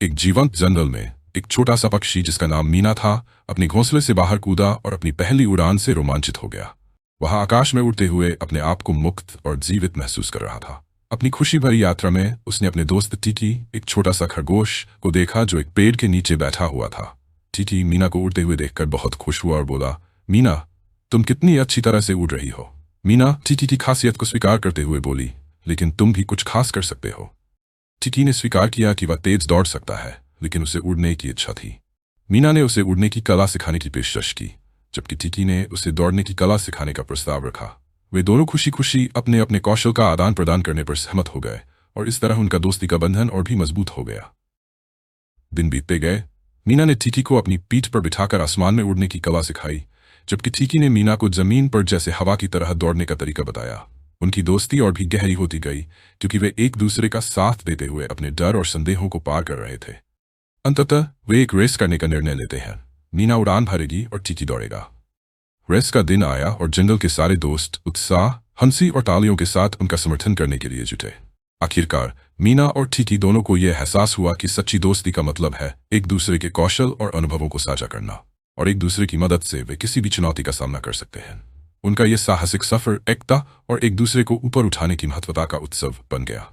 एक जीवंत जंगल में एक छोटा सा पक्षी जिसका नाम मीना था अपने घोंसले से बाहर कूदा और अपनी पहली उड़ान से रोमांचित हो गया। वहां आकाश में उड़ते हुए अपने आप को मुक्त और जीवित महसूस कर रहा था। अपनी खुशी भरी यात्रा में उसने अपने दोस्त टीटी, एक छोटा सा खरगोश, को देखा जो एक पेड़ के नीचे बैठा हुआ था। टीटी मीना को उड़ते हुए देखकर बहुत खुश हुआ और बोला, मीना, तुम कितनी अच्छी तरह से उड़ रही हो। मीना टीटी की खासियत को स्वीकार करते हुए बोली, लेकिन तुम भी कुछ खास कर सकते हो। टीटी ने स्वीकार किया कि वह तेज दौड़ सकता है, लेकिन उसे उड़ने की इच्छा थी। मीना ने उसे उड़ने की कला सिखाने की पेशकश की, जबकि टीटी ने उसे दौड़ने की कला सिखाने का प्रस्ताव रखा। वे दोनों खुशी खुशी अपने अपने कौशल का आदान प्रदान करने पर सहमत हो गए और इस तरह उनका दोस्ती का बंधन और भी मजबूत हो गया। दिन बीतते गए। मीना ने टीटी को अपनी पीठ पर बिठाकर आसमान में उड़ने की कला सिखाई, जबकि टीटी ने मीना को जमीन पर जैसे हवा की तरह दौड़ने का तरीका बताया। उनकी दोस्ती और भी गहरी होती गई क्योंकि वे एक दूसरे का साथ देते हुए अपने डर और संदेहों को पार कर रहे थे। अंततः वे एक रेस करने का निर्णय लेते हैं। मीना उड़ान भरेगी और टीटी दौड़ेगा। रेस का दिन आया और जंगल के सारे दोस्त उत्साह, हंसी और तालियों के साथ उनका समर्थन करने के लिए जुटे। आखिरकार मीना और टीटी दोनों को यह एहसास हुआ कि सच्ची दोस्ती का मतलब है एक दूसरे के कौशल और अनुभवों को साझा करना, और एक दूसरे की मदद से वे किसी भी चुनौती का सामना कर सकते हैं। उनका यह साहसिक सफर एकता और एक दूसरे को ऊपर उठाने की महत्वता का उत्सव बन गया।